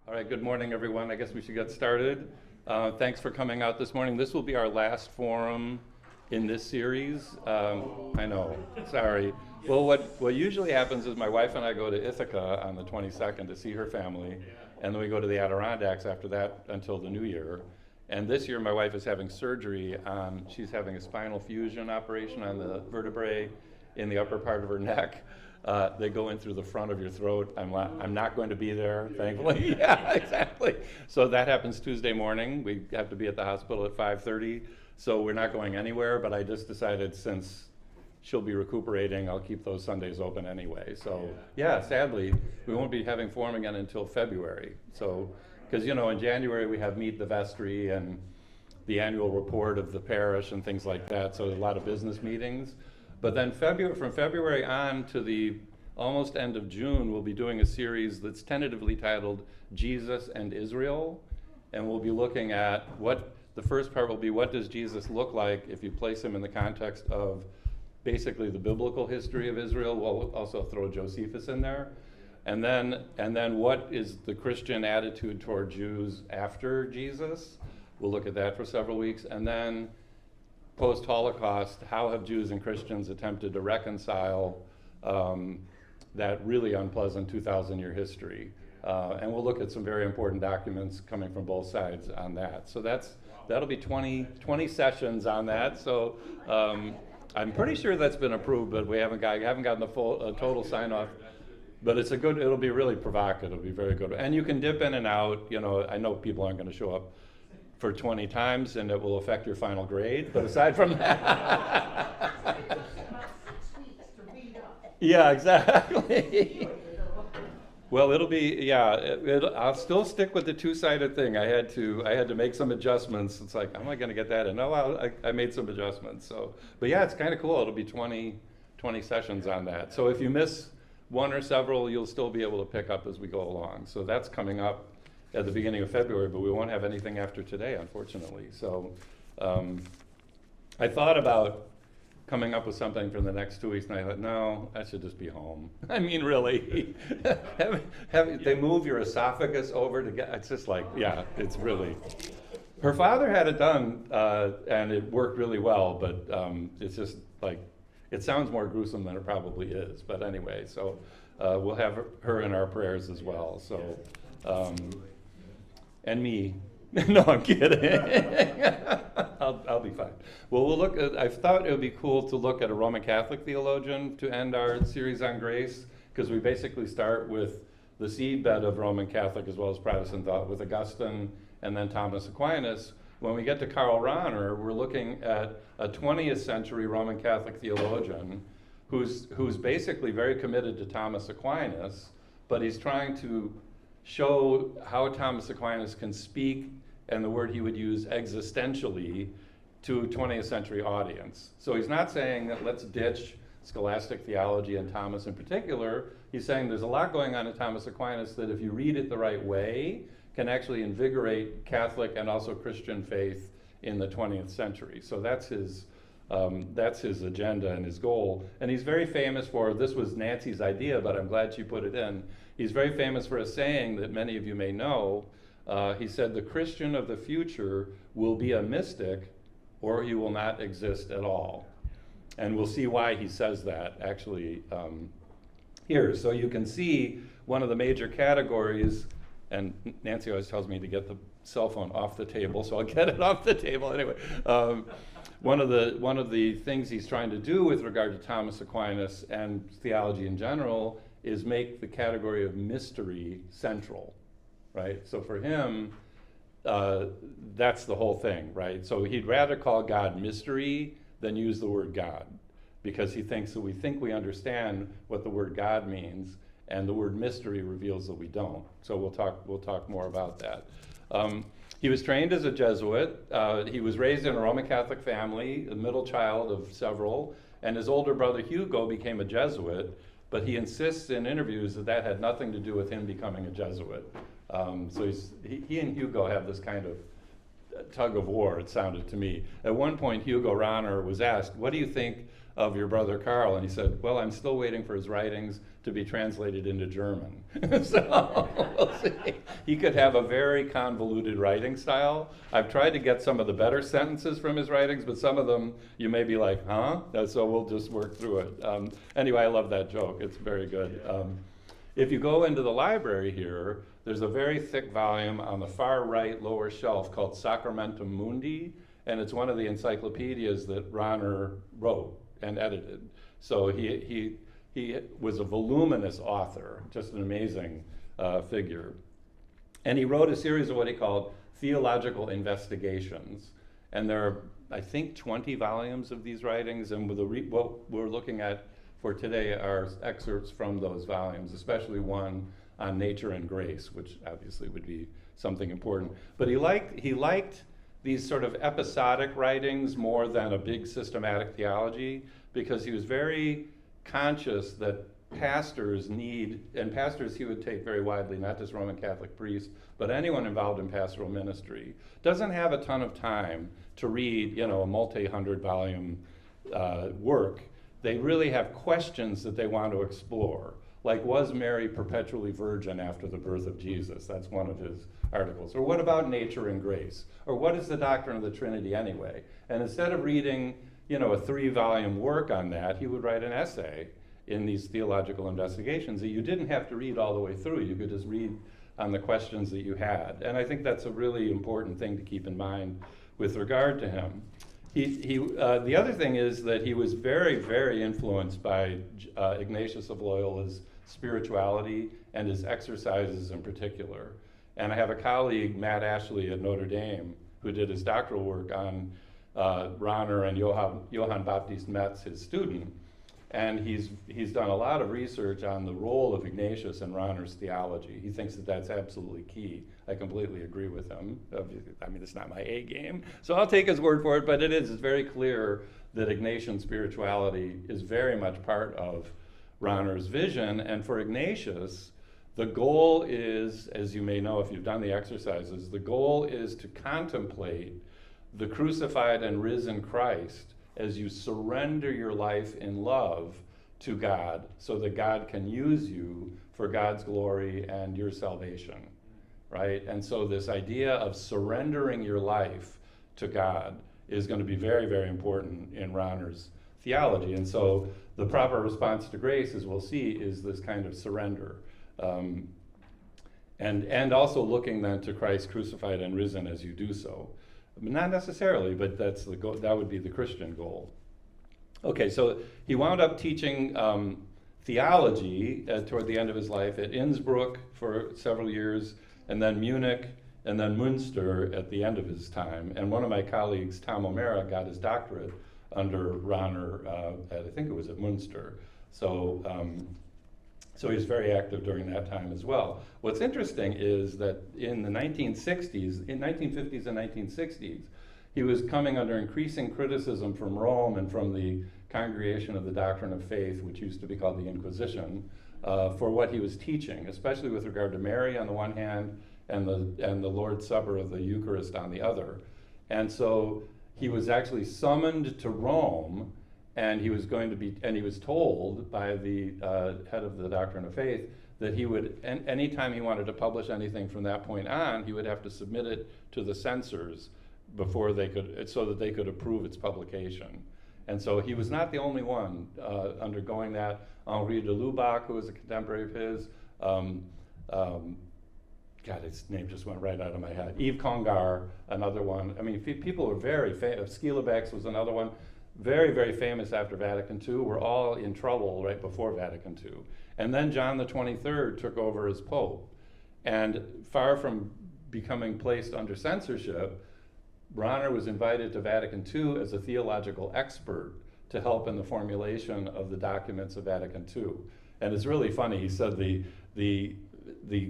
All right, good morning, everyone. I guess we should get started. Thanks for coming out this morning. This will be our last forum in this series. I know, sorry. Well, what usually happens is my wife and I go to Ithaca on the 22nd to see her family, and then we go to the Adirondacks after that until the new year. And this year my wife is having surgery on, she's having a spinal fusion operation on the vertebrae in the upper part of her neck. They go in through the front of your throat. I'm not going to be there, thankfully. Yeah, exactly. So that happens Tuesday morning. We have to be at the hospital at 5:30, so we're not going anywhere, but I just decided since she'll be recuperating, I'll keep those Sundays open anyway. So yeah, sadly, we won't be having forum again until February. So, because in January we have Meet the Vestry and the annual report of the parish and things like that, so a lot of business meetings. But then from February on to the almost end of June, we'll be doing a series that's tentatively titled Jesus and Israel. And we'll be looking at the first part will be, what does Jesus look like if you place him in the context of basically the biblical history of Israel? We'll also throw Josephus in there. And then what is the Christian attitude toward Jews after Jesus? We'll look at that for several weeks. And then post-Holocaust, how have Jews and Christians attempted to reconcile that really unpleasant 2,000-year history? And we'll look at some very important documents coming from both sides on that. So that'll be 20 sessions on that. So I'm pretty sure that's been approved, but I haven't gotten the full total sign-off. But it'll be really provocative. It'll be very good. And you can dip in and out. I know people aren't going to show up for 20 times, and it will affect your final grade. But aside from that, yeah, exactly. Well, it'll be I'll still stick with the two-sided thing. I had to make some adjustments. It's like, how am I going to get that in? No, I made some adjustments. So, but yeah, it's kind of cool. It'll be 20 sessions on that. So if you miss one or several, you'll still be able to pick up as we go along. So that's coming up at the beginning of February, but we won't have anything after today, unfortunately. So I thought about coming up with something for the next 2 weeks, and I thought, no, I should just be home. I mean, really. They move your esophagus over to get, it's just like, yeah, it's really. Her father had it done, and it worked really well, but it's just like, it sounds more gruesome than it probably is. But anyway, so we'll have her in our prayers as well. So. And me. No, I'm kidding. I'll be fine. Well, we'll look at, I thought it would be cool to look at a Roman Catholic theologian to end our series on grace, because we basically start with the seedbed of Roman Catholic as well as Protestant thought with Augustine and then Thomas Aquinas. When we get to Karl Rahner, we're looking at a 20th century Roman Catholic theologian who's basically very committed to Thomas Aquinas, but he's trying to show how Thomas Aquinas can speak, and the word he would use, existentially, to a 20th century audience. So he's not saying that let's ditch scholastic theology and Thomas in particular. He's saying there's a lot going on in Thomas Aquinas that if you read it the right way, can actually invigorate Catholic and also Christian faith in the 20th century. So that's his agenda and his goal. And he's very famous for, this was Nancy's idea, but I'm glad she put it in. He's very famous for a saying that many of you may know. He said, the Christian of the future will be a mystic, or he will not exist at all. And we'll see why he says that actually here. So you can see one of the major categories, and Nancy always tells me to get the cell phone off the table, so I'll get it off the table anyway. One of the things he's trying to do with regard to Thomas Aquinas and theology in general is make the category of mystery central, right? So for him, that's the whole thing, right? So he'd rather call God mystery than use the word God, because he thinks that we think we understand what the word God means, and the word mystery reveals that we don't. So we'll talk more about that. He was trained as a Jesuit. He was raised in a Roman Catholic family, a middle child of several, and his older brother Hugo became a Jesuit, but he insists in interviews that had nothing to do with him becoming a Jesuit. So he and Hugo have this kind of tug of war, it sounded to me. At one point, Hugo Rahner was asked, what do you think of your brother Karl? And he said, well, I'm still waiting for his writings to be translated into German. So we'll see. He could have a very convoluted writing style. I've tried to get some of the better sentences from his writings, but some of them you may be like, huh? So we'll just work through it. Anyway, I love that joke. It's very good. If you go into the library here, there's a very thick volume on the far right lower shelf called Sacramentum Mundi, and it's one of the encyclopedias that Rahner wrote and edited. So he was a voluminous author, just an amazing figure. And he wrote a series of what he called theological investigations. And there are, I think, 20 volumes of these writings, and what we're looking at for today are excerpts from those volumes, especially one on nature and grace, which obviously would be something important. But he liked these sort of episodic writings more than a big systematic theology, because he was very conscious that pastors need, and pastors he would take very widely, not just Roman Catholic priests, but anyone involved in pastoral ministry, doesn't have a ton of time to read, a multi-hundred volume work. They really have questions that they want to explore. Like, was Mary perpetually virgin after the birth of Jesus? That's one of his articles. Or what about nature and grace? Or what is the doctrine of the Trinity anyway? And instead of reading, a 3-volume work on that, he would write an essay in these theological investigations that you didn't have to read all the way through. You could just read on the questions that you had. And I think that's a really important thing to keep in mind with regard to him. The other thing is that he was very, very influenced by Ignatius of Loyola's spirituality and his exercises in particular. And I have a colleague, Matt Ashley at Notre Dame, who did his doctoral work on Rahner and Johann Baptist Metz, his student. And he's done a lot of research on the role of Ignatius in Rahner's theology. He thinks that that's absolutely key. I completely agree with him. I mean, it's not my A game, so I'll take his word for it, but it's very clear that Ignatian spirituality is very much part of Rahner's vision. And for Ignatius, the goal is, as you may know if you've done the exercises, the goal is to contemplate the crucified and risen Christ as you surrender your life in love to God, so that God can use you for God's glory and your salvation, right? And so this idea of surrendering your life to God is going to be very, very important in Rahner's theology. And so the proper response to grace, as we'll see, is this kind of surrender. And also looking then to Christ crucified and risen as you do so. Not necessarily, but that's the goal. That would be the Christian goal. Okay, so he wound up teaching theology toward the end of his life at Innsbruck for several years, and then Munich, and then Münster at the end of his time. And one of my colleagues, Tom O'Mara, got his doctorate under Rahner, I think it was at Münster. So he was very active during that time as well. What's interesting is that in the 1950s and 1960s, he was coming under increasing criticism from Rome and from the Congregation of the Doctrine of Faith, which used to be called the Inquisition, for what he was teaching, especially with regard to Mary on the one hand and the Lord's Supper of the Eucharist on the other. And so he was actually summoned to Rome, and he was told by the head of the Doctrine of Faith that he would, anytime he wanted to publish anything from that point on, he would have to submit it to the censors before so that they could approve its publication. And so he was not the only one undergoing that. Henri de Lubac, who was a contemporary of his, God, his name just went right out of my head. Yves Congar, another one. I mean, people were very famous. Schielebeck was another one. Very, very famous after Vatican II, were all in trouble right before Vatican II. And then John the 23rd took over as Pope. And far from becoming placed under censorship, Rahner was invited to Vatican II as a theological expert to help in the formulation of the documents of Vatican II. And it's really funny, he said the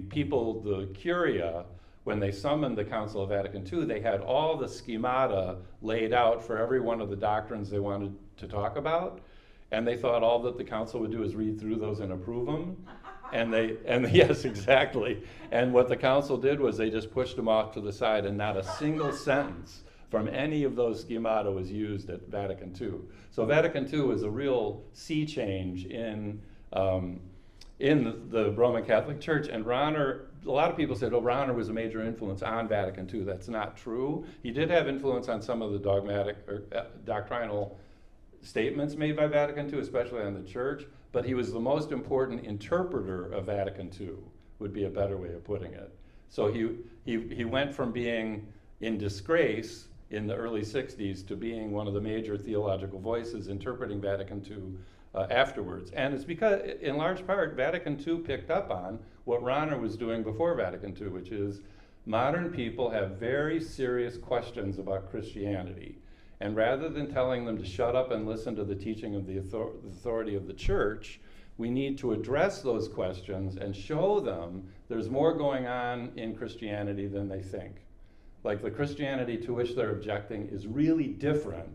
people, the curia, when they summoned the Council of Vatican II, they had all the schemata laid out for every one of the doctrines they wanted to talk about, and they thought all that the council would do is read through those and approve them. And yes, exactly. And what the council did was they just pushed them off to the side, and not a single sentence from any of those schemata was used at Vatican II. So Vatican II was a real sea change in the Roman Catholic Church. And Rahner, a lot of people said, oh, Rahner was a major influence on Vatican II. That's not true. He did have influence on some of the dogmatic or doctrinal statements made by Vatican II, especially on the church, but he was the most important interpreter of Vatican II, would be a better way of putting it. So he went from being in disgrace in the early 60s to being one of the major theological voices interpreting Vatican II afterwards. And it's because, in large part, Vatican II picked up on what Rahner was doing before Vatican II, which is modern people have very serious questions about Christianity. And rather than telling them to shut up and listen to the teaching of the authority of the church, we need to address those questions and show them there's more going on in Christianity than they think. Like the Christianity to which they're objecting is really different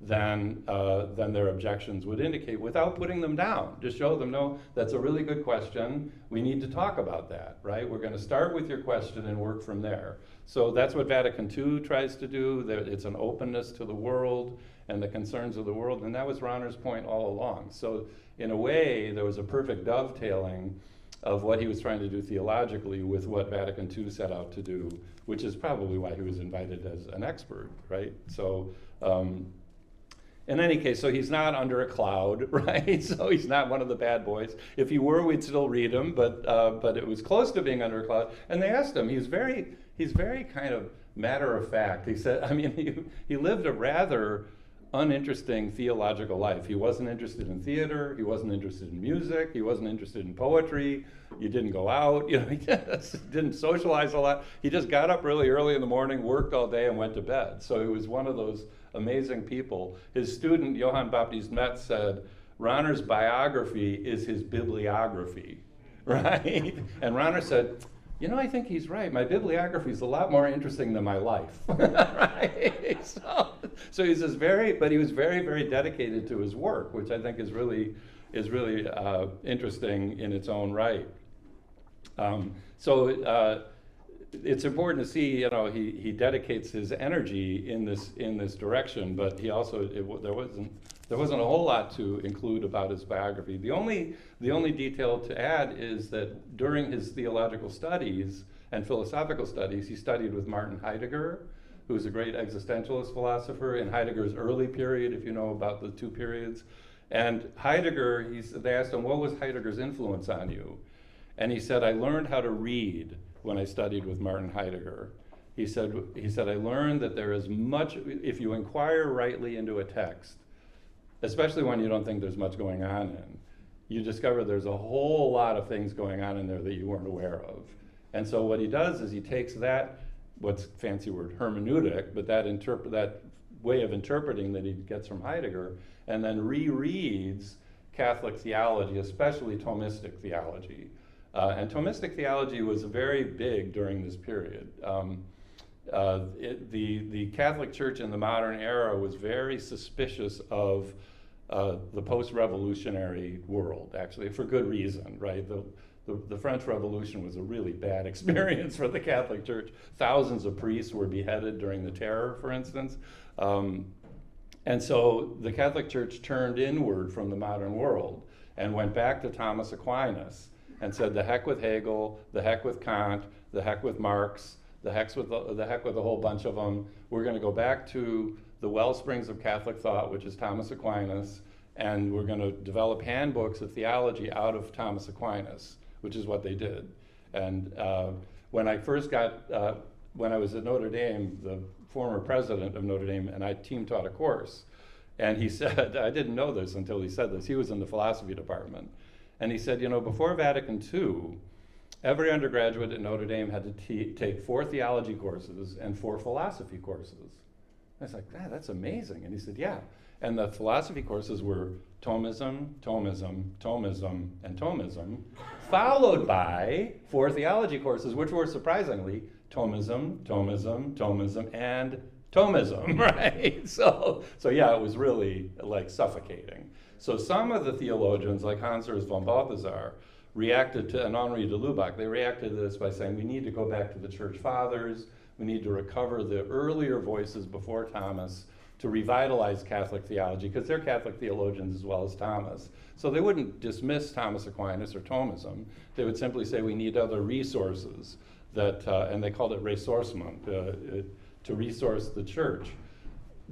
than their objections would indicate, without putting them down. Just show them, no, that's a really good question. We need to talk about that, right? We're going to start with your question and work from there. So that's what Vatican II tries to do. It's an openness to the world and the concerns of the world, and that was Rahner's point all along. So in a way, there was a perfect dovetailing of what he was trying to do theologically with what Vatican II set out to do, which is probably why he was invited as an expert, right? So in any case, so he's not under a cloud, right? So he's not one of the bad boys. If he were, we'd still read him, but it was close to being under a cloud. And they asked him, he's very kind of matter of fact. He said, I mean, he lived a rather uninteresting theological life. He wasn't interested in theater. He wasn't interested in music. He wasn't interested in poetry. You didn't go out. You know, he didn't socialize a lot. He just got up really early in the morning, worked all day, and went to bed. So he was one of those amazing people. His student, Johann Baptist Metz, said, Rahner's biography is his bibliography, right? And Rahner said, you know, I think he's right. My bibliography is a lot more interesting than my life, right? So he says but he was very, very dedicated to his work, which I think is really interesting in its own right. It's important to see, you know, he dedicates his energy in this direction, but he also there wasn't a whole lot to include about his biography. The only detail to add is that during his theological studies and philosophical studies, he studied with Martin Heidegger, who's a great existentialist philosopher in Heidegger's early period, if you know about the two periods. And Heidegger, they asked him, what was Heidegger's influence on you? And he said, I learned how to read when I studied with Martin Heidegger. He said, I learned that there is much, if you inquire rightly into a text, especially when you don't think there's much going on in, you discover there's a whole lot of things going on in there that you weren't aware of. And so what he does is he takes that, what's fancy word, hermeneutic, but that way of interpreting that he gets from Heidegger, and then rereads Catholic theology, especially Thomistic theology. And Thomistic theology was very big during this period. The Catholic Church in the modern era was very suspicious of the post-revolutionary world, actually, for good reason, right? The French Revolution was a really bad experience for the Catholic Church. Thousands of priests were beheaded during the Terror, for instance. And so the Catholic Church turned inward from the modern world and went back to Thomas Aquinas and said, the heck with Hegel, the heck with Kant, the heck with Marx, the heck with a whole bunch of them. We're going to go back to the wellsprings of Catholic thought, which is Thomas Aquinas, and we're going to develop handbooks of theology out of Thomas Aquinas, which is what they did. And when I was at Notre Dame, the former president of Notre Dame and I team taught a course, and he said, I didn't know this until he said this, he was in the philosophy department, and he said, you know, before Vatican II, every undergraduate at Notre Dame had to take 4 theology courses and 4 philosophy courses. I was like, that's amazing. And he said, yeah. And the philosophy courses were Thomism, Thomism, Thomism, and Thomism, followed by 4 theology courses, which were surprisingly Thomism, Thomism, Thomism, and Thomism, right? So yeah, it was really like suffocating. So some of the theologians, like Hans Urs von Balthasar, reacted to, and Henri de Lubac, they reacted to this by saying, we need to go back to the church fathers, we need to recover the earlier voices before Thomas to revitalize Catholic theology, because they're Catholic theologians as well as Thomas. So they wouldn't dismiss Thomas Aquinas or Thomism. They would simply say we need other resources that, and they called it ressourcement, to resource the church.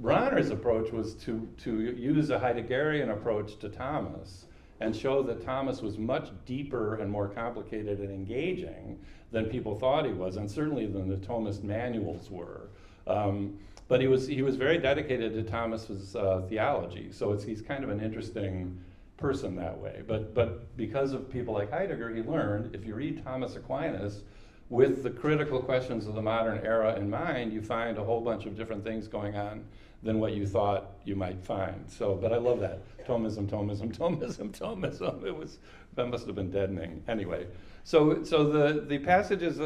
Rahner's approach was to use a Heideggerian approach to Thomas and show that Thomas was much deeper and more complicated and engaging than people thought he was, and certainly than the Thomist manuals were. But he was very dedicated to Thomas's theology, so he's kind of an interesting person that way. But because of people like Heidegger, he learned, if you read Thomas Aquinas with the critical questions of the modern era in mind, you find a whole bunch of different things going on than what you thought you might find. So, but I love that. Thomism. That must have been deadening. Anyway, so the passages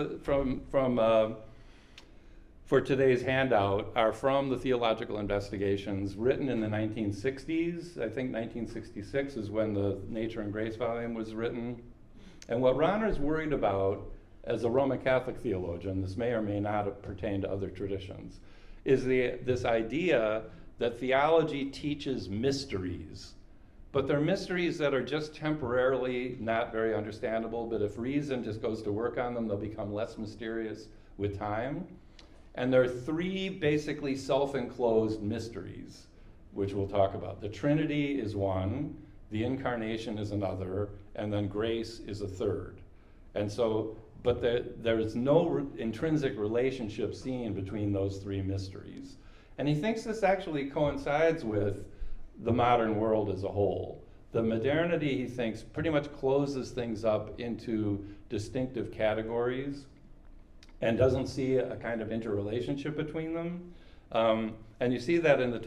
for today's handout are from the Theological Investigations written in the 1960s. I think 1966 is when the Nature and Grace volume was written. And what Rahner's worried about as a Roman Catholic theologian, this may or may not pertain to other traditions, is this idea that theology teaches mysteries, but they're mysteries that are just temporarily not very understandable, but if reason just goes to work on them, they'll become less mysterious with time. And there are three basically self-enclosed mysteries, which we'll talk about. The Trinity is one, the Incarnation is another, and then grace is a third. And so, but there is no intrinsic relationship seen between those three mysteries. And he thinks this actually coincides with the modern world as a whole. The modernity, he thinks, pretty much closes things up into distinctive categories and doesn't see a kind of interrelationship between them. And you see that in the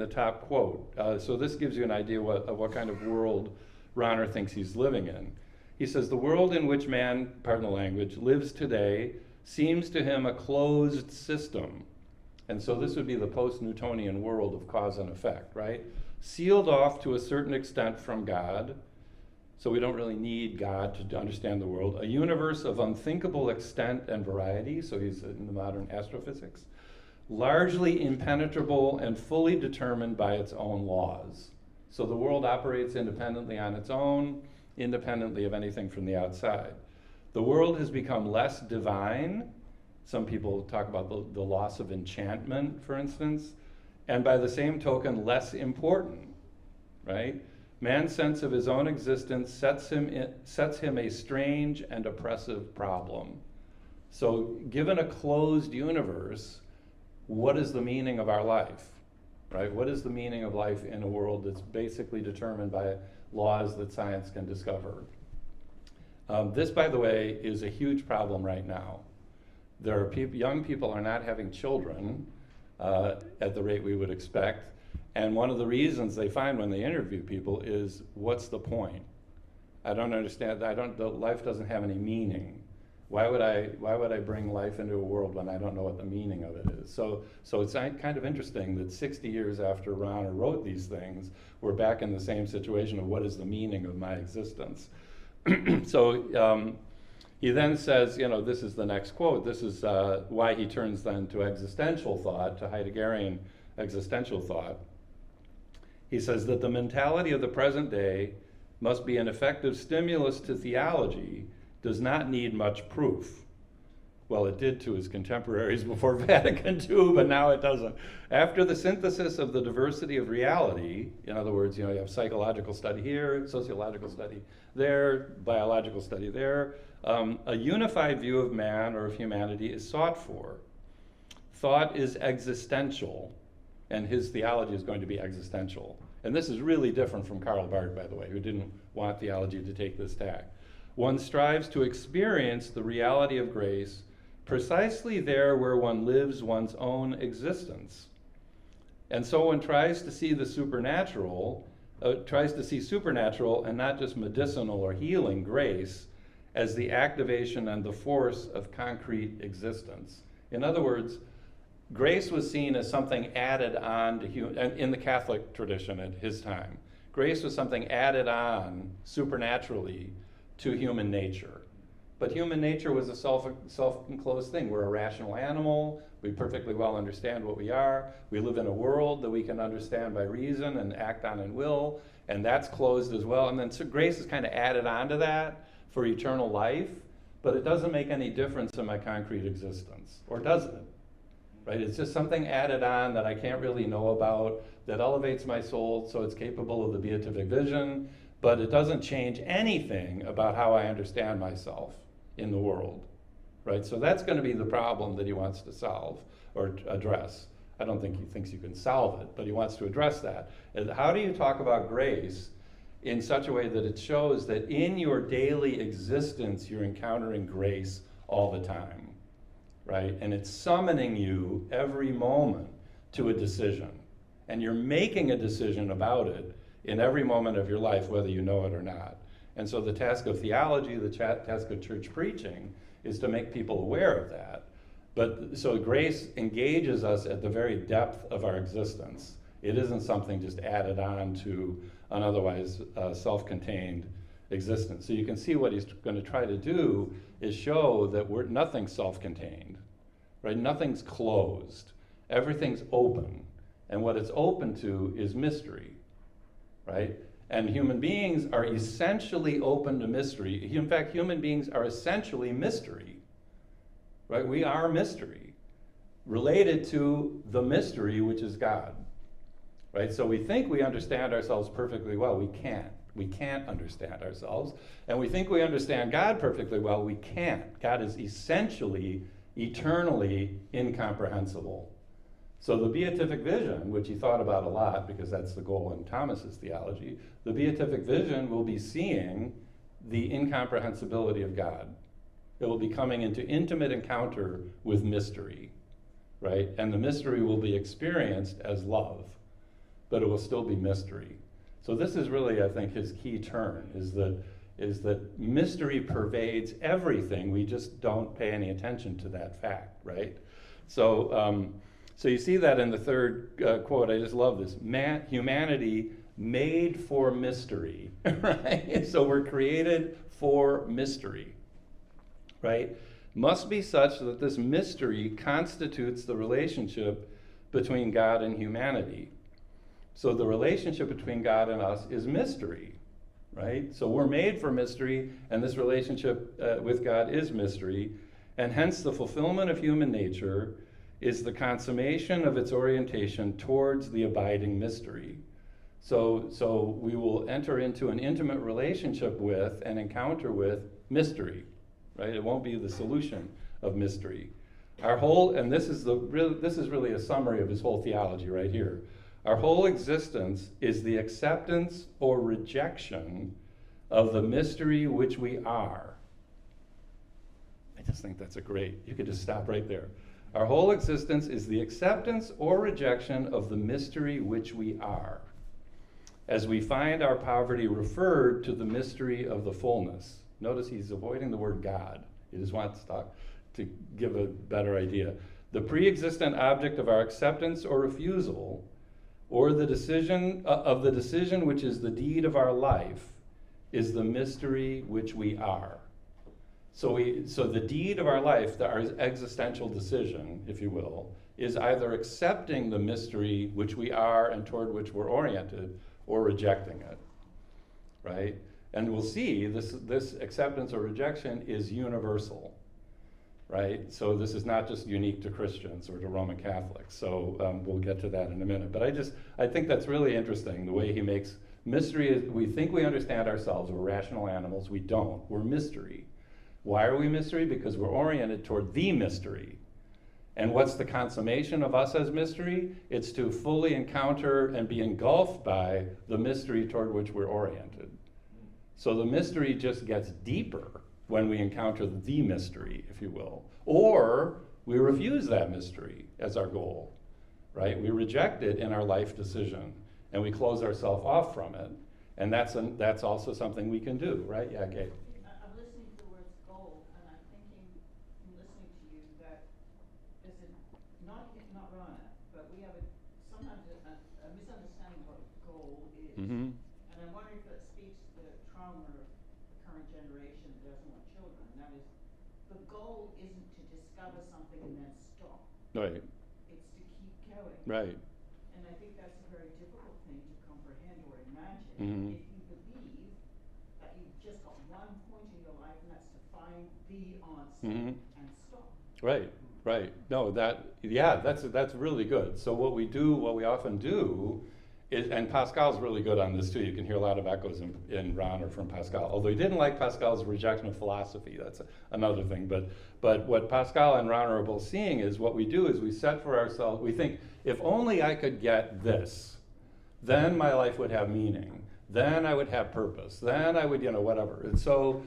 top quote. So this gives you an idea of what kind of world Rahner thinks he's living in. He says, the world in which man, pardon the language, lives today seems to him a closed system. And so this would be the post-Newtonian world of cause and effect, right? Sealed off to a certain extent from God, so we don't really need God to understand the world. A universe of unthinkable extent and variety, so he's in the modern astrophysics. Largely impenetrable and fully determined by its own laws. So the world operates independently on its own, independently of anything from the outside. The world has become less divine. Some people talk about the loss of enchantment, for instance, and by the same token, less important, right? Man's sense of his own existence sets him a strange and oppressive problem. So given a closed universe, what is the meaning of our life, right? What is the meaning of life in a world that's basically determined by laws that science can discover? This, by the way, is a huge problem right now. There are young people are not having children at the rate we would expect. And one of the reasons they find when they interview people is, what's the point? I don't understand. Life doesn't have any meaning. Why would I bring life into a world when I don't know what the meaning of it is? So it's kind of interesting that 60 years after Rahner wrote these things, we're back in the same situation of what is the meaning of my existence. So he then says, this is the next quote. This is why he turns then to existential thought, to Heideggerian existential thought. He says that the mentality of the present day must be an effective stimulus to theology, does not need much proof. Well, it did to his contemporaries before Vatican II, but now it doesn't. After the synthesis of the diversity of reality, in other words, you have psychological study here, sociological study there, biological study there, a unified view of man or of humanity is sought for. Thought is existential, and his theology is going to be existential. And this is really different from Karl Barth, by the way, who didn't want theology to take this tack. One strives to experience the reality of grace precisely there where one lives one's own existence. And so one tries to see the supernatural, and not just medicinal or healing grace as the activation and the force of concrete existence. In other words, grace was seen as something added on to in the Catholic tradition at his time. Grace was something added on supernaturally to human nature. But human nature was a self-enclosed thing. We're a rational animal. We perfectly well understand what we are. We live in a world that we can understand by reason and act on in will, and that's closed as well. And then so grace is kind of added onto that for eternal life, but it doesn't make any difference in my concrete existence, or does it? Right? It's just something added on that I can't really know about, that elevates my soul so it's capable of the beatific vision, but it doesn't change anything about how I understand myself in the world, right? So that's going to be the problem that he wants to solve or address. I don't think he thinks you can solve it, but he wants to address that. And how do you talk about grace in such a way that it shows that in your daily existence you're encountering grace all the time, right? And it's summoning you every moment to a decision. And you're making a decision about it in every moment of your life, whether you know it or not. And so the task of theology, the task of church preaching, is to make people aware of that. But so grace engages us at the very depth of our existence. It isn't something just added on to an otherwise self-contained existence. So you can see what he's going to try to do is show that nothing's self-contained, right? Nothing's closed. Everything's open. And what it's open to is mystery, right? And human beings are essentially open to mystery. In fact, human beings are essentially mystery, right? We are mystery, related to the mystery, which is God, right? So we think we understand ourselves perfectly well. We can't. We can't understand ourselves. And we think we understand God perfectly well. We can't. God is essentially, eternally incomprehensible. So the beatific vision, which he thought about a lot because that's the goal in Thomas's theology, the beatific vision will be seeing the incomprehensibility of God. It will be coming into intimate encounter with mystery, right? And the mystery will be experienced as love, but it will still be mystery. So this is really, I think, his key turn, is that mystery pervades everything. We just don't pay any attention to that fact, right? So you see that in the third quote. I just love this. Humanity made for mystery, right? So we're created for mystery, right? Must be such that this mystery constitutes the relationship between God and humanity. So the relationship between God and us is mystery, right? So we're made for mystery, and this relationship with God is mystery, and hence the fulfillment of human nature is the consummation of its orientation towards the abiding mystery. So we will enter into an intimate relationship with and encounter with mystery, right? It won't be the solution of mystery. Our whole, and this is really a summary of his whole theology right here. Our whole existence is the acceptance or rejection of the mystery which we are. I just think that's you could just stop right there. Our whole existence is the acceptance or rejection of the mystery which we are, as we find our poverty referred to the mystery of the fullness. Notice he's avoiding the word God. He just wants to give a better idea. The pre-existent object of our acceptance or refusal, or the decision which is the deed of our life, is the mystery which we are. So the deed of our life, our existential decision, if you will, is either accepting the mystery which we are and toward which we're oriented, or rejecting it, right? And we'll see this acceptance or rejection is universal, right? So this is not just unique to Christians or to Roman Catholics. So we'll get to that in a minute. But I think that's really interesting, the way he makes mystery. We think we understand ourselves. We're rational animals. We don't. We're mystery. Why are we mystery? Because we're oriented toward the mystery. And what's the consummation of us as mystery? It's to fully encounter and be engulfed by the mystery toward which we're oriented. So the mystery just gets deeper when we encounter the mystery, if you will. Or we refuse that mystery as our goal, right? We reject it in our life decision, and we close ourselves off from it. And that's also something we can do, right? Yeah, Gabe. I'm listening to the words goal, and I'm thinking, in listening to you, that is it not Rahner, but we have sometimes a misunderstanding of what goal is. Mm-hmm. And I'm wondering if that speaks to the trauma of the current generation the goal isn't to discover something and then stop. Right, It's to keep going. right. And I think that's a very difficult thing to comprehend or imagine. Mhm. If you believe that you've just got one point in your life and that's to find the answer Mhm. and stop. Right, right. No, that's really good. So what we often do is, and Pascal's really good on this too. You can hear a lot of echoes in Rahner from Pascal. Although he didn't like Pascal's rejection of philosophy, that's another thing. But what Pascal and Rahner are both seeing is what we do is we set for ourselves, we think, if only I could get this, then my life would have meaning. Then I would have purpose. Then I would, whatever. And so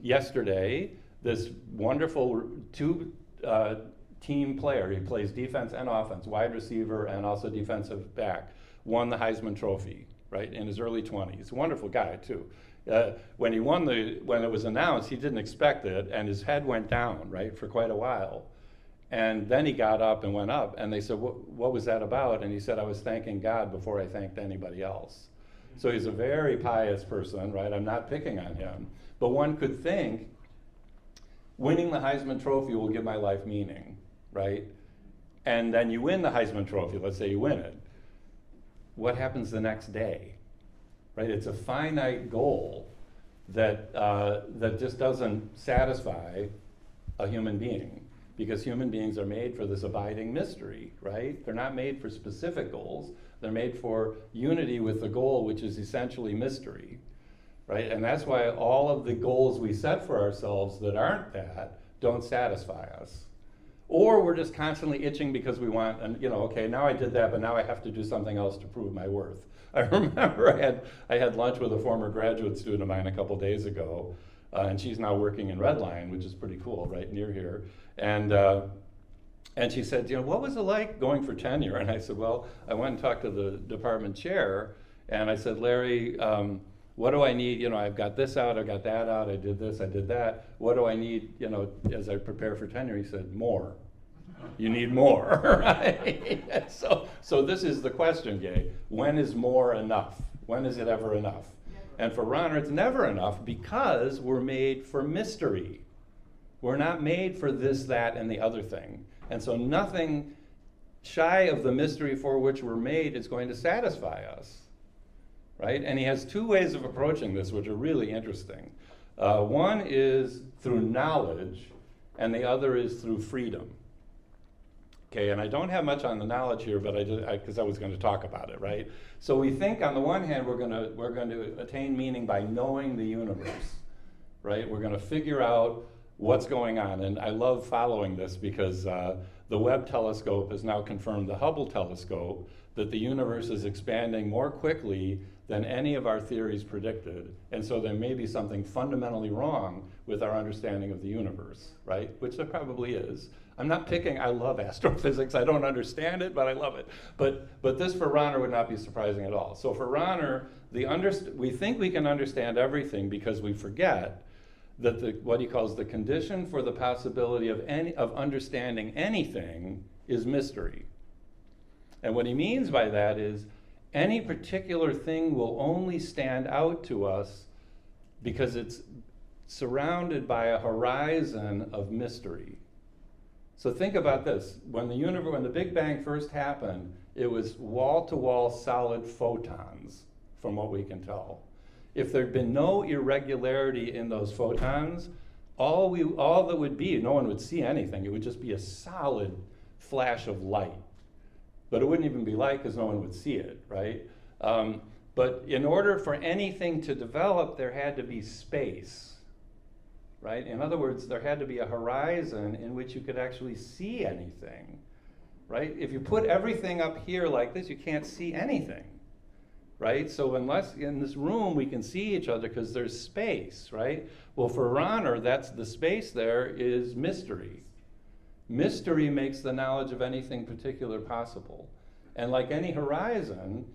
yesterday, this wonderful team player, he plays defense and offense, wide receiver and also defensive back, won the Heisman Trophy, right, in his early 20s. Wonderful guy, too. When it was announced, he didn't expect it, and his head went down, right, for quite a while. And then he got up and went up, and they said, what was that about? And he said, I was thanking God before I thanked anybody else. So he's a very pious person, right? I'm not picking on him. But one could think, winning the Heisman Trophy will give my life meaning, right? And then you win the Heisman Trophy, let's say you win it. What happens the next day, right? It's a finite goal that just doesn't satisfy a human being, because human beings are made for this abiding mystery, right? They're not made for specific goals. They're made for unity with the goal, which is essentially mystery, right? And that's why all of the goals we set for ourselves that aren't that don't satisfy us. Or we're just constantly itching because we want, and okay, now I did that, but now I have to do something else to prove my worth. I remember I had lunch with a former graduate student of mine a couple days ago, and she's now working in Redline, which is pretty cool, right near here. And she said, what was it like going for tenure? And I said, well, I went and talked to the department chair, and I said, Larry, what do I need? I've got this out, I've got that out, I did this, I did that. What do I need, as I prepare for tenure? He said, more. You need more, right? So this is the question, Gay. When is more enough? When is it ever enough? And for Rahner, it's never enough because we're made for mystery. We're not made for this, that, and the other thing. And so nothing shy of the mystery for which we're made is going to satisfy us. Right? And he has two ways of approaching this, which are really interesting. One is through knowledge, and the other is through freedom. Okay, and I don't have much on the knowledge here, but because I was going to talk about it, right? So we think on the one hand we're going to attain meaning by knowing the universe, right? We're going to figure out what's going on, and I love following this because the Webb telescope has now confirmed the Hubble telescope that the universe is expanding more quickly than any of our theories predicted. And so there may be something fundamentally wrong with our understanding of the universe, right? Which there probably is. I'm not picking, I love astrophysics. I don't understand it, but I love it. But this for Rahner would not be surprising at all. So for Rahner, we think we can understand everything because we forget that what he calls the condition for the possibility of understanding anything is mystery. And what he means by that is any particular thing will only stand out to us because it's surrounded by a horizon of mystery. So think about this. When the Big Bang first happened, it was wall-to-wall solid photons, from what we can tell. If there'd been no irregularity in those photons, all that would be, no one would see anything. It would just be a solid flash of light. But it wouldn't even be light because no one would see it, right? But in order for anything to develop, there had to be space, right? In other words, there had to be a horizon in which you could actually see anything, right? If you put everything up here like this, you can't see anything, right? So unless in this room we can see each other because there's space, right? Well, for Rahner, that's the space there is mystery. Mystery makes the knowledge of anything particular possible. And like any horizon,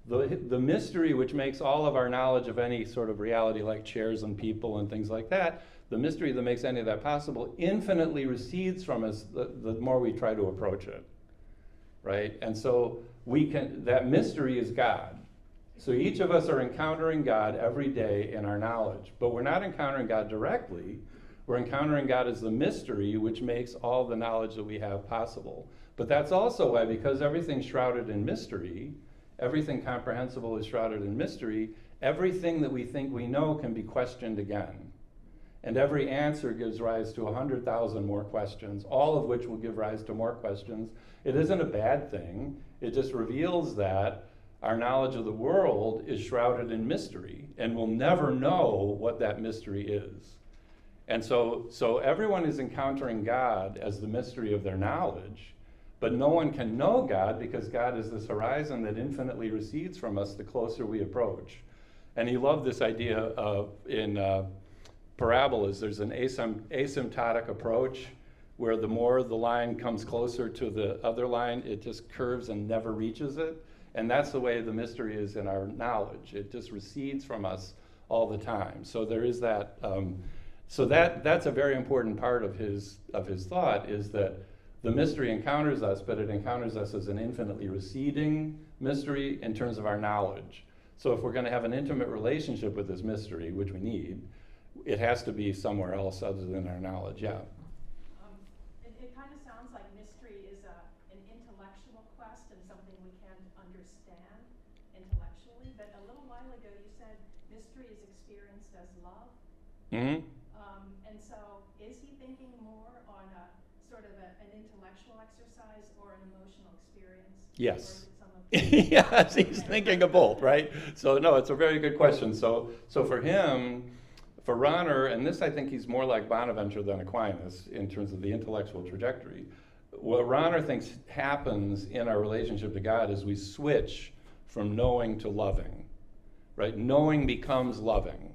the mystery which makes all of our knowledge of any sort of reality, like chairs and people and things like that, the mystery that makes any of that possible infinitely recedes from us the more we try to approach it, right? And so that mystery is God. So each of us are encountering God every day in our knowledge, but we're not encountering God directly. We're encountering God as the mystery, which makes all the knowledge that we have possible. But that's also why, because everything's shrouded in mystery, everything comprehensible is shrouded in mystery, everything that we think we know can be questioned again. And every answer gives rise to 100,000 more questions, all of which will give rise to more questions. It isn't a bad thing. It just reveals that our knowledge of the world is shrouded in mystery, and we'll never know what that mystery is. And so everyone is encountering God as the mystery of their knowledge, but no one can know God because God is this horizon that infinitely recedes from us the closer we approach. And he loved this idea of, in parabolas, there's an asymptotic approach where the more the line comes closer to the other line, it just curves and never reaches it. And that's the way the mystery is in our knowledge. It just recedes from us all the time. So there is that. So that's a very important part of his thought, is that the mystery encounters us, but it encounters us as an infinitely receding mystery in terms of our knowledge. So if we're going to have an intimate relationship with this mystery, which we need, it has to be somewhere else other than our knowledge. Yeah. It kind of sounds like mystery is an intellectual quest and something we can't understand intellectually. But a little while ago you said mystery is experienced as love. Mm-hmm. And so is he thinking more on a sort of an intellectual exercise or an emotional experience? Yes. Or is it some of Yes, he's thinking of both, right? So no, it's a very good question. So for him, for Rahner, and this I think he's more like Bonaventure than Aquinas in terms of the intellectual trajectory. What Rahner thinks happens in our relationship to God is we switch from knowing to loving, right? Knowing becomes loving.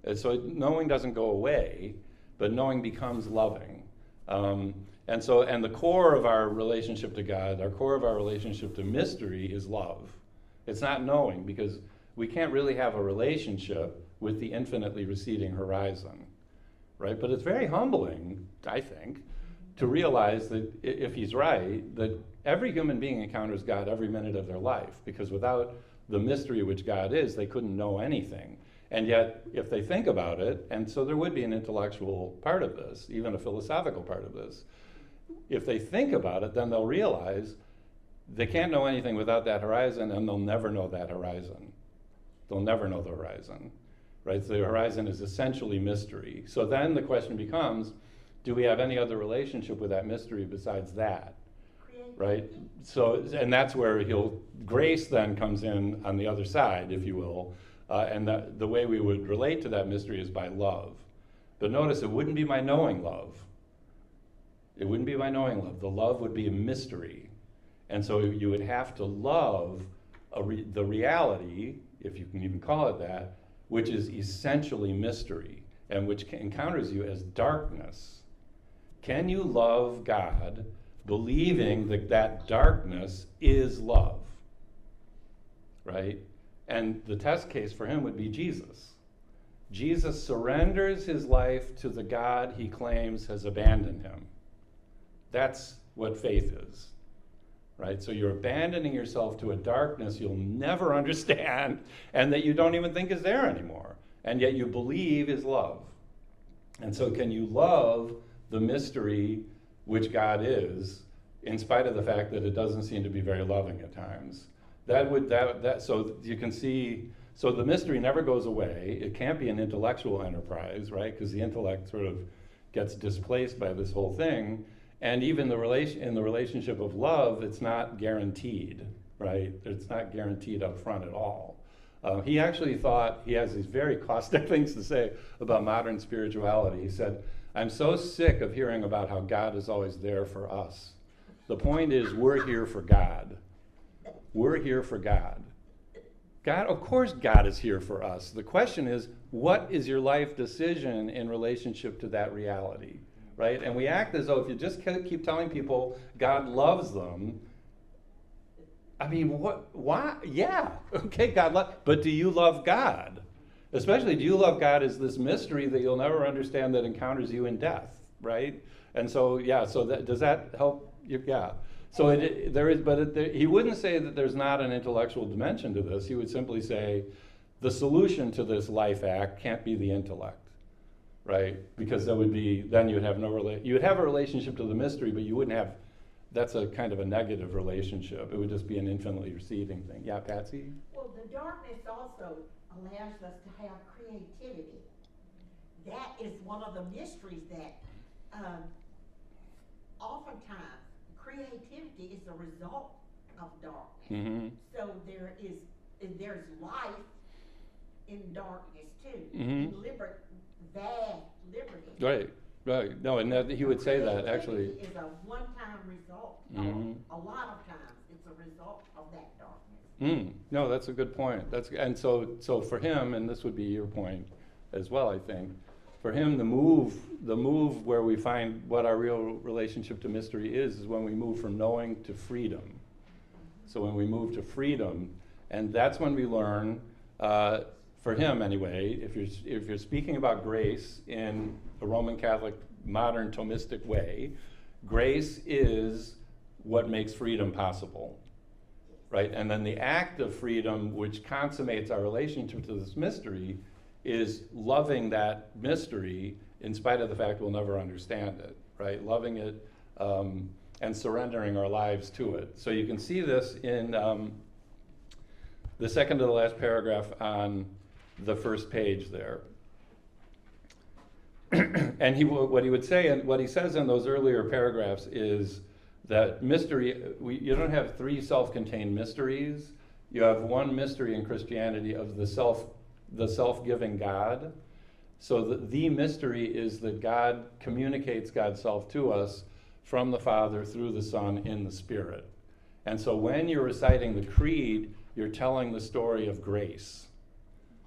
And so knowing doesn't go away, but knowing becomes loving. And the core of our relationship to God, our core of our relationship to mystery is love. It's not knowing, because we can't really have a relationship with the infinitely receding horizon, right? But it's very humbling, I think, to realize that if he's right, that every human being encounters God every minute of their life, because without the mystery which God is, they couldn't know anything. And yet, if they think about it, and so there would be an intellectual part of this, even a philosophical part of this, if they think about it, then they'll realize they can't know anything without that horizon, and they'll never know that horizon. They'll never know the horizon, right? So the horizon is essentially mystery. So then the question becomes, do we have any other relationship with that mystery besides that, right? So, and that's where grace then comes in on the other side, if you will. And the way we would relate to that mystery is by love. But notice, it wouldn't be by knowing love. It wouldn't be by knowing love. The love would be a mystery. And so you would have to love the reality, if you can even call it that, which is essentially mystery and which encounters you as darkness. Can you love God believing that that darkness is love, right? And the test case for him would be Jesus. Jesus surrenders his life to the God he claims has abandoned him. That's what faith is, right? So you're abandoning yourself to a darkness you'll never understand and that you don't even think is there anymore, and yet you believe is love. And so can you love the mystery which God is, in spite of the fact that it doesn't seem to be very loving at times? So you can see, so the mystery never goes away. It can't be an intellectual enterprise, right? Because the intellect sort of gets displaced by this whole thing. And even in the relationship of love, it's not guaranteed, right? It's not guaranteed up front at all. He actually thought, he has these very caustic things to say about modern spirituality. He said, I'm so sick of hearing about how God is always there for us. The point is, we're here for God. We're here for God. God, of course God is here for us. The question is, what is your life decision in relationship to that reality, right? And we act as though if you just keep telling people God loves them, I mean, why? Yeah, okay, but do you love God? Especially, do you love God as this mystery that you'll never understand that encounters you in death, right? And so, yeah, so does that help you? Yeah. So he wouldn't say that there's not an intellectual dimension to this. He would simply say the solution to this life act can't be the intellect. right? Because that would be, then you would have you would have a relationship to the mystery, but you wouldn't have, that's a kind of a negative relationship. It would just be an infinitely receiving thing. Yeah, Patsy? Well, the darkness also allows us to have creativity. That is one of the mysteries that oftentimes creativity is a result of darkness. Mm-hmm. So there's life in darkness too. Mhm. Vast liberty. Right, right. No, and that, he would say that, actually. Creativity is a one-time result. Mhm. A lot of times it's a result of that darkness. No, that's a good point. And so for him, and this would be your point as well, I think, for him, the move where we find what our real relationship to mystery is when we move from knowing to freedom. So when we move to freedom, and that's when we learn, for him anyway, if you're speaking about grace in a Roman Catholic modern Thomistic way, grace is what makes freedom possible, right? And then the act of freedom, which consummates our relationship to this mystery, is loving that mystery in spite of the fact we'll never understand it, right? Loving it and surrendering our lives to it. So you can see this in the second to the last paragraph on the first page there. And what he would say, and what he says in those earlier paragraphs is that mystery, you don't have three self-contained mysteries. You have one mystery in Christianity of the self-giving God. So the mystery is that God communicates God's self to us from the Father through the Son in the Spirit. And so when you're reciting the creed, you're telling the story of grace.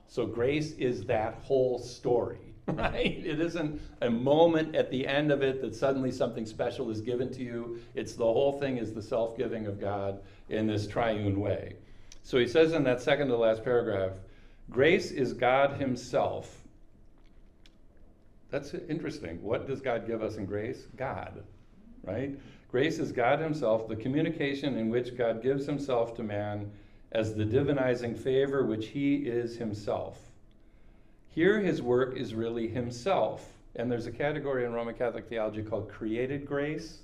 So grace is that whole story, right? It isn't a moment at the end of it that suddenly something special is given to you. It's the whole thing is the self-giving of God in this triune way. So he says in that second to the last paragraph, grace is God himself. That's interesting. What does God give us in grace? God, right? Grace is God himself, the communication in which God gives himself to man as the divinizing favor which he is himself. Here his work is really himself. And there's a category in Roman Catholic theology called created grace.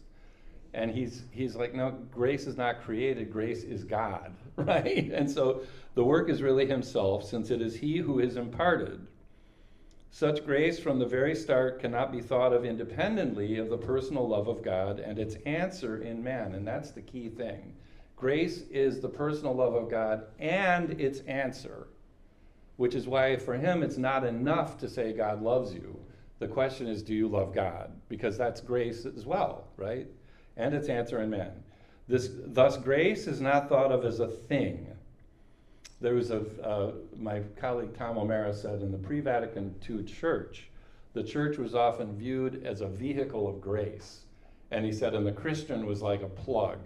And he's like, no, grace is not created, grace is God, right? And so the work is really himself, since it is he who is imparted. Such grace from the very start cannot be thought of independently of the personal love of God and its answer in man. And that's the key thing. Grace is the personal love of God and its answer, which is why for him it's not enough to say God loves you. The question is, do you love God? Because that's grace as well, right? And its answer in man. Thus, grace is not thought of as a thing. There was my colleague Tom O'Mara said in the pre-Vatican II church, the church was often viewed as a vehicle of grace. And he said, and the Christian was like a plug.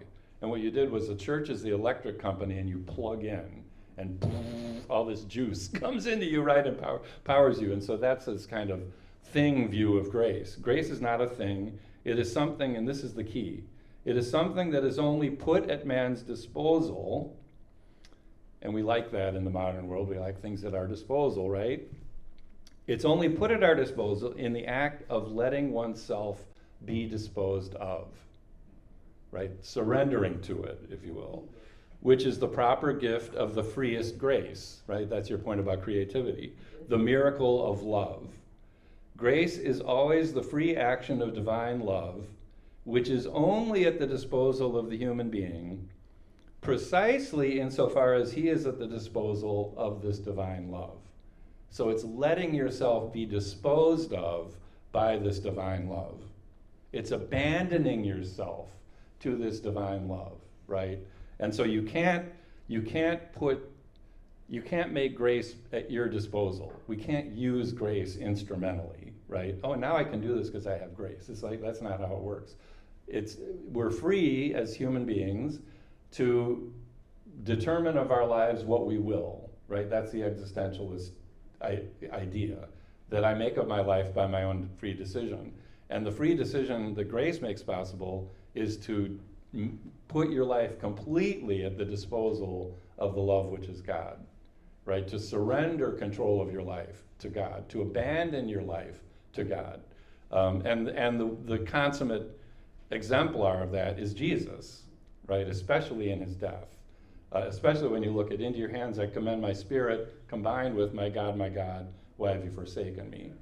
And what you did was the church is the electric company and you plug in and all this juice comes into you, right, and powers you. And so that's this kind of thing view of grace. Grace is not a thing. It is something, and this is the key, it is something that is only put at man's disposal, and we like that in the modern world. We like things at our disposal, right? It's only put at our disposal in the act of letting oneself be disposed of, right? Surrendering to it, if you will, which is the proper gift of the freest grace, right? That's your point about creativity. The miracle of love. Grace is always the free action of divine love, which is only at the disposal of the human being, precisely insofar as he is at the disposal of this divine love. So it's letting yourself be disposed of by this divine love. It's abandoning yourself to this divine love, right? And so you can't make grace at your disposal. We can't use grace instrumentally, right? Oh, now I can do this because I have grace. It's like, that's not how it works. We're free as human beings to determine of our lives what we will, right? That's the existentialist idea, that I make of my life by my own free decision. And the free decision that grace makes possible is to put your life completely at the disposal of the love which is God, right? To surrender control of your life to God, to abandon your life to God. And the consummate exemplar of that is Jesus, right? Especially in his death. Especially when you look at into your hands I commend my spirit, combined with my God, why have you forsaken me?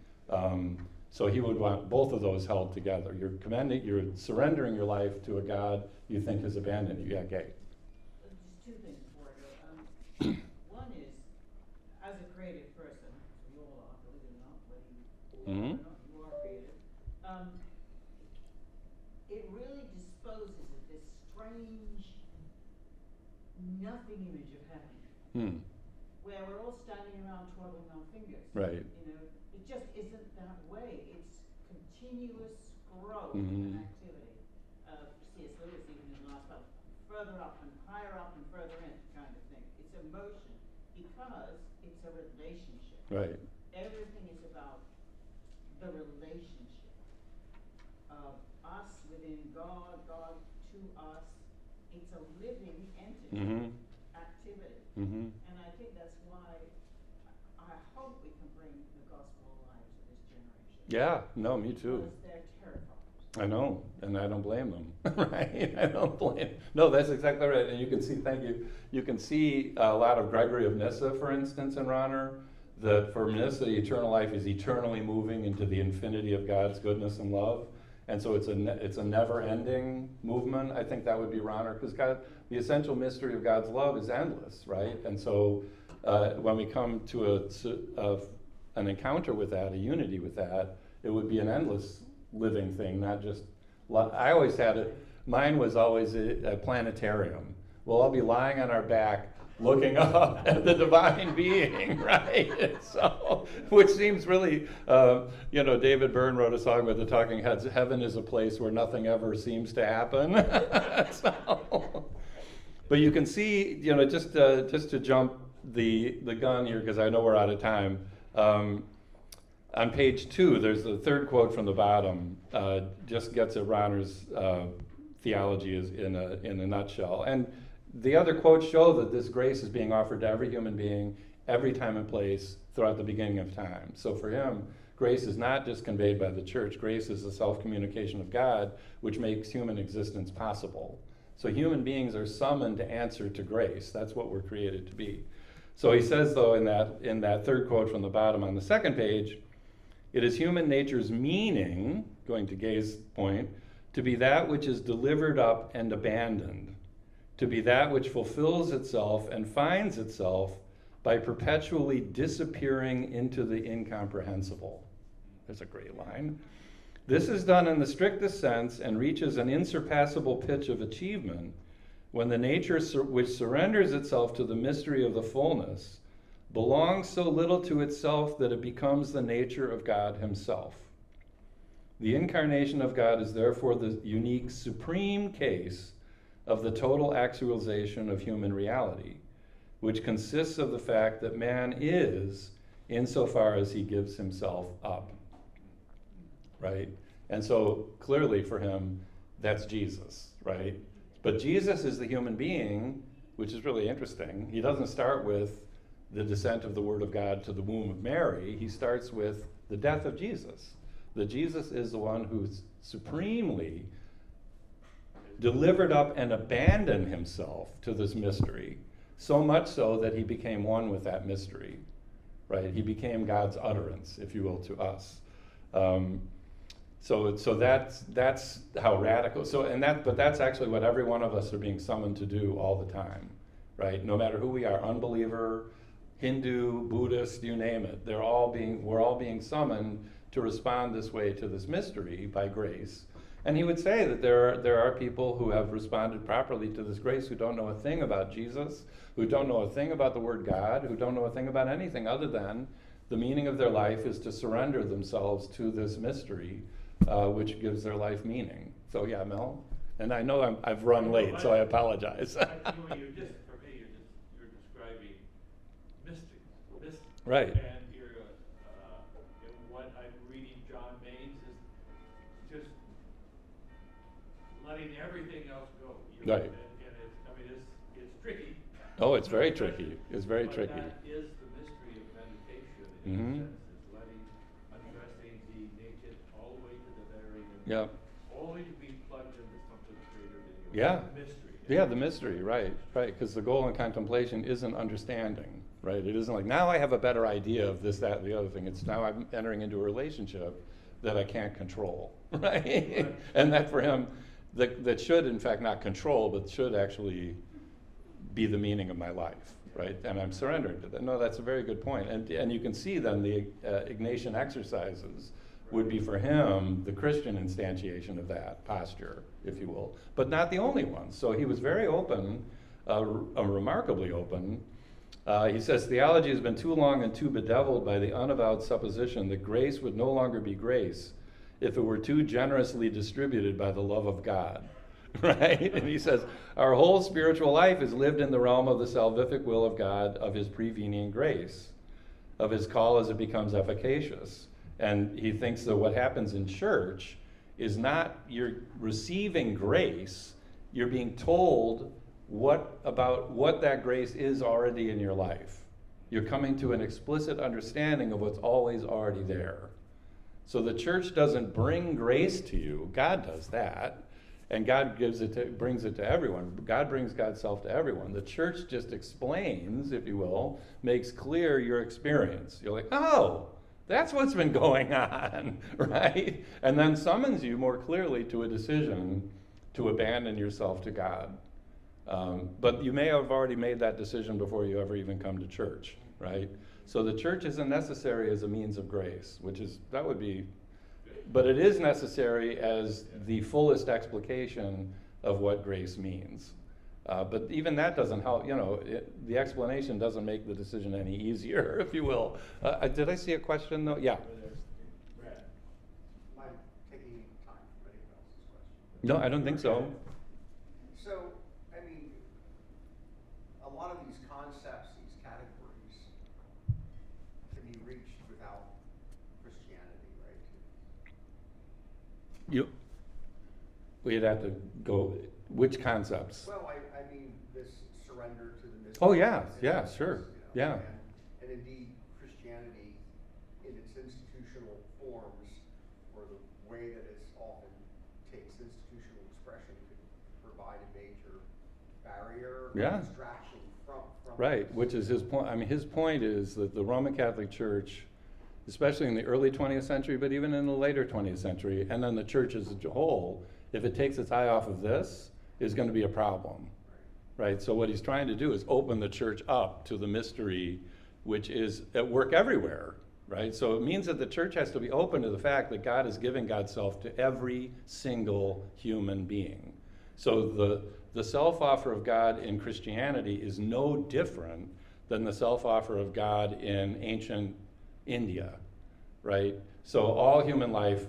So he would want both of those held together. You're surrendering your life to a God you think has abandoned you. Yeah, Gay. Just two things before I go. One is, as a creative person, we all are, believe it or not, whether you you are creative. It really disposes of this strange nothing image of heaven, where we're all standing around twiddling our fingers. Right. You know, it just isn't that way. It's continuous growth and activity. C.S. Lewis even in the last part, further up and higher up and further in kind of thing. It's emotion because it's a relationship. Right. Everything is about the relationship of us within God, God to us. It's a living entity, activity. And I think that's why I hope we can bring the gospel alive to this generation. Yeah, no, me too. Because they're terrified. I know, and I don't blame them, right? I don't blame. No, that's exactly right. And you can see, thank you, you can see a lot of Gregory of Nyssa, for instance, in Rahner, that for Nyssa, eternal life is eternally moving into the infinity of God's goodness and love. And so it's a never-ending movement. I think that would be Rahner, because the essential mystery of God's love is endless, right? And so when we come to an encounter with that, a unity with that, it would be an endless living thing, not just. I always had it. Mine was always a planetarium. We'll all be lying on our back, looking up at the divine being, right? So, which seems really, David Byrne wrote a song about the Talking Heads. Heaven is a place where nothing ever seems to happen. But you can see, just to jump the gun here, because I know we're out of time. On page 2, there's the third quote from the bottom. Just gets at Rahner's theology is in a nutshell. And the other quotes show that this grace is being offered to every human being, every time and place, throughout the beginning of time. So for him, grace is not just conveyed by the church. Grace is the self-communication of God, which makes human existence possible. So human beings are summoned to answer to grace. That's what we're created to be. So he says, though, in that third quote from the bottom on the second page, it is human nature's meaning, going to Gay's point, to be that which is delivered up and abandoned, to be that which fulfills itself and finds itself by perpetually disappearing into the incomprehensible. There's a great line. This is done in the strictest sense and reaches an insurpassable pitch of achievement when the nature which surrenders itself to the mystery of the fullness belongs so little to itself that it becomes the nature of God himself. The incarnation of God is therefore the unique supreme case of the total actualization of human reality, which consists of the fact that man is insofar as he gives himself up, right? And so clearly for him, that's Jesus, right? But Jesus is the human being, which is really interesting. He doesn't start with the descent of the Word of God to the womb of Mary. He starts with the death of Jesus. That Jesus is the one who's supremely delivered up and abandoned himself to this mystery, so much so that he became one with that mystery, right? He became God's utterance, if you will, to us. So that's how radical. But that's actually what every one of us are being summoned to do all the time, right? No matter who we are, unbeliever, Hindu, Buddhist, you name it, we're all being summoned to respond this way to this mystery by grace. And he would say that there are people who have responded properly to this grace who don't know a thing about Jesus, who don't know a thing about the word God, who don't know a thing about anything other than the meaning of their life is to surrender themselves to this mystery, which gives their life meaning. So yeah, Mel? And I know I've run late, so I apologize. You're describing mystics. Right. And what I'm reading John Maines is just letting everything else go. Right. And it's tricky. Oh, it's very tricky. It's very but tricky. That is the mystery of meditation in a sense, is addressing the nature Yep. Only to be plugged into something greater than you. Yeah. Mystery. Yeah, the mystery, right, because the goal in contemplation isn't understanding, right? It isn't like, now I have a better idea of this, that, and the other thing. It's now I'm entering into a relationship that I can't control, right? And that for him, that should in fact not control, but should actually be the meaning of my life, right? And I'm surrendering to that. No, that's a very good point. And you can see then the Ignatian exercises would be for him the Christian instantiation of that posture, if you will, but not the only one. So he was very open, remarkably open. He says, theology has been too long and too bedeviled by the unavowed supposition that grace would no longer be grace if it were too generously distributed by the love of God, right? And he says, our whole spiritual life is lived in the realm of the salvific will of God, of his prevenient grace, of his call as it becomes efficacious. And he thinks that what happens in church is not you're receiving grace, you're being told about what that grace is already in your life. You're coming to an explicit understanding of what's always already there. So the church doesn't bring grace to you, God does that, and God brings it to everyone. God brings God's self to everyone. The church just explains, if you will, makes clear your experience. You're like, oh, that's what's been going on, right? And then summons you more clearly to a decision to abandon yourself to God. But you may have already made that decision before you ever even come to church, right? So the church isn't necessary as a means of grace, but it is necessary as the fullest explication of what grace means. But even that doesn't help, the explanation doesn't make the decision any easier, if you will. Did I see a question though? Yeah. Brad, am I taking time from anyone else's question? No, I don't think so. So, I mean, a lot of these concepts, these categories, can be reached without Christianity, right? We'd have to go, which concepts? Well, I mean, this surrender to the mystery. Oh, yeah, sure, yeah. And indeed, Christianity, in its institutional forms, or the way that it often takes institutional expression, could provide a major barrier, Yeah. distraction from Right, this. which is his point. I mean, his point is that the Roman Catholic Church, especially in the early 20th century, but even in the later 20th century, and then the church as a whole, if it takes its eye off of this, is going to be a problem, right? So what he's trying to do is open the church up to the mystery, which is at work everywhere, right? So it means that the church has to be open to the fact that God is giving God's self to every single human being. So the self-offer of God in Christianity is no different than the self-offer of God in ancient India, right? So all human life,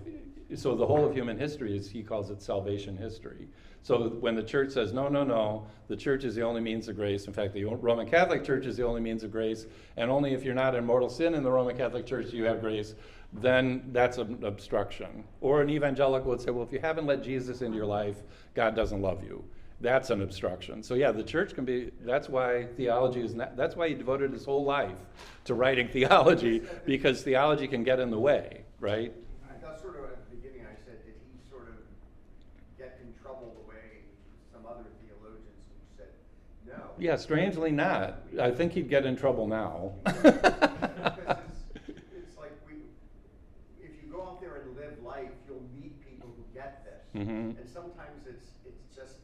so the whole of human history is, he calls it salvation history. So when the church says, no, the church is the only means of grace. In fact, the Roman Catholic Church is the only means of grace, and only if you're not in mortal sin in the Roman Catholic Church do you have grace, then that's an obstruction. Or an evangelical would say, well, if you haven't let Jesus into your life, God doesn't love you. That's an obstruction. So yeah, the church can be, that's why theology is not, that's why he devoted his whole life to writing theology, because theology can get in the way, right? I thought sort of at the beginning I said, did he sort of get in trouble the way some other theologians who said no? Yeah, strangely not. I think he'd get in trouble now. Because it's like if you go out there and live life, you'll meet people who get this. Mhm. And sometimes it's just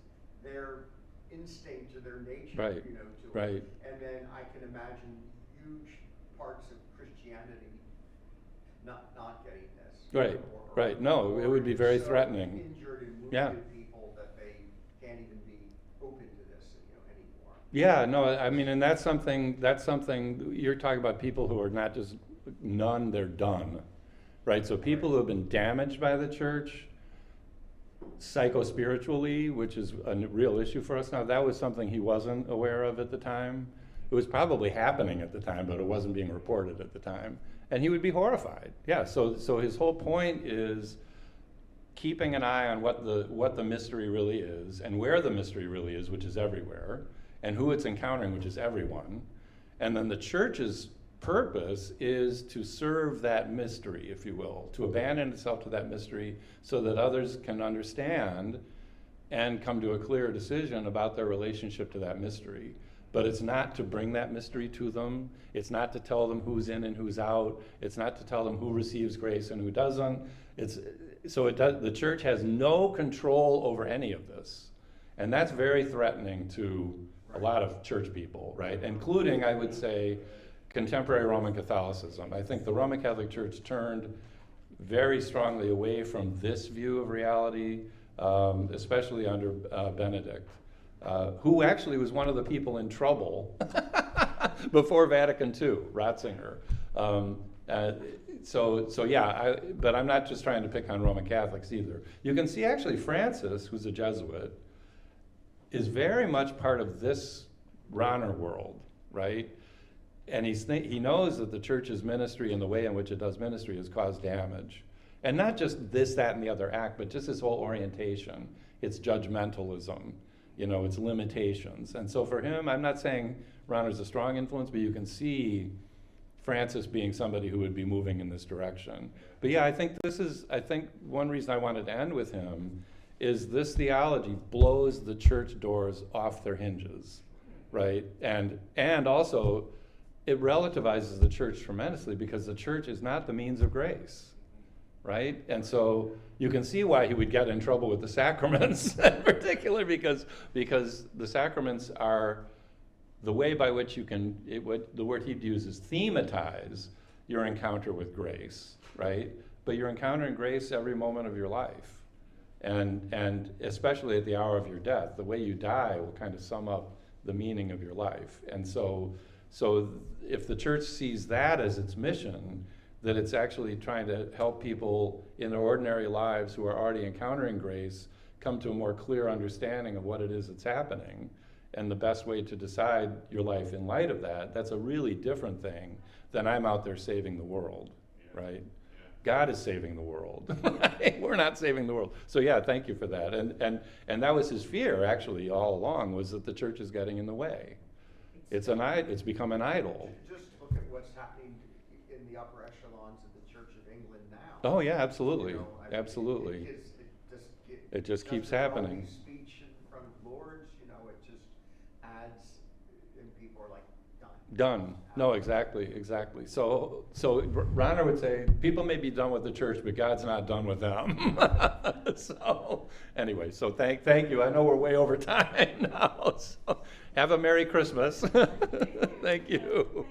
their instinct or their nature, Right, to right. it. And then I can imagine huge parts of Christianity not getting this. Right, right. No, it would be very threatening. Injured and wounded Yeah. people that they can't even be open to this, anymore. Yeah, no, I mean, and that's something, you're talking about people who are not just none, they're done, right? So people who have been damaged by the church, psycho-spiritually, which is a real issue for us now, that was something he wasn't aware of at the time. It was probably happening at the time, but it wasn't being reported at the time. And he would be horrified. Yeah, so his whole point is keeping an eye on what the mystery really is, and where the mystery really is, which is everywhere, and who it's encountering, which is everyone. And then the church is purpose is to serve that mystery, if you will, to abandon itself to that mystery so that others can understand and come to a clear decision about their relationship to that mystery. But it's not to bring that mystery to them. It's not to tell them who's in and who's out. It's not to tell them who receives grace and who doesn't. The church has no control over any of this. And that's very threatening to a lot of church people, right? Including, I would say, contemporary Roman Catholicism. I think the Roman Catholic Church turned very strongly away from this view of reality, especially under Benedict, who actually was one of the people in trouble before Vatican II, Ratzinger. But I'm not just trying to pick on Roman Catholics either. You can see actually Francis, who's a Jesuit, is very much part of this Rahner world, right? And he knows that the church's ministry and the way in which it does ministry has caused damage. And not just this, that, and the other act, but just this whole orientation, its judgmentalism, its limitations. And so for him, I'm not saying Rahner's a strong influence, but you can see Francis being somebody who would be moving in this direction. But yeah, I think one reason I wanted to end with him is this theology blows the church doors off their hinges, right? And also, it relativizes the church tremendously because the church is not the means of grace, right? And so you can see why he would get in trouble with the sacraments in particular, because the sacraments are the way by which you can, the word he'd use is thematize your encounter with grace, right? But you're encountering grace every moment of your life. And especially at the hour of your death, the way you die will kind of sum up the meaning of your life. And so if the church sees that as its mission, that it's actually trying to help people in their ordinary lives who are already encountering grace come to a more clear understanding of what it is that's happening and the best way to decide your life in light of that, that's a really different thing than I'm out there saving the world, right? God is saving the world. We're not saving the world. So yeah, thank you for that. And that was his fear actually all along, was that the church is getting in the way. It's become an idol. Just look at what's happening in the upper echelons of the Church of England now. Oh yeah, absolutely, Absolutely. It just keeps happening. Speech in front of lords, it just adds, and people are like, Done. No, exactly. So Rahner would say, people may be done with the church, but God's not done with them. So anyway, so thank you. I know we're way over time now. So have a Merry Christmas. Thank you.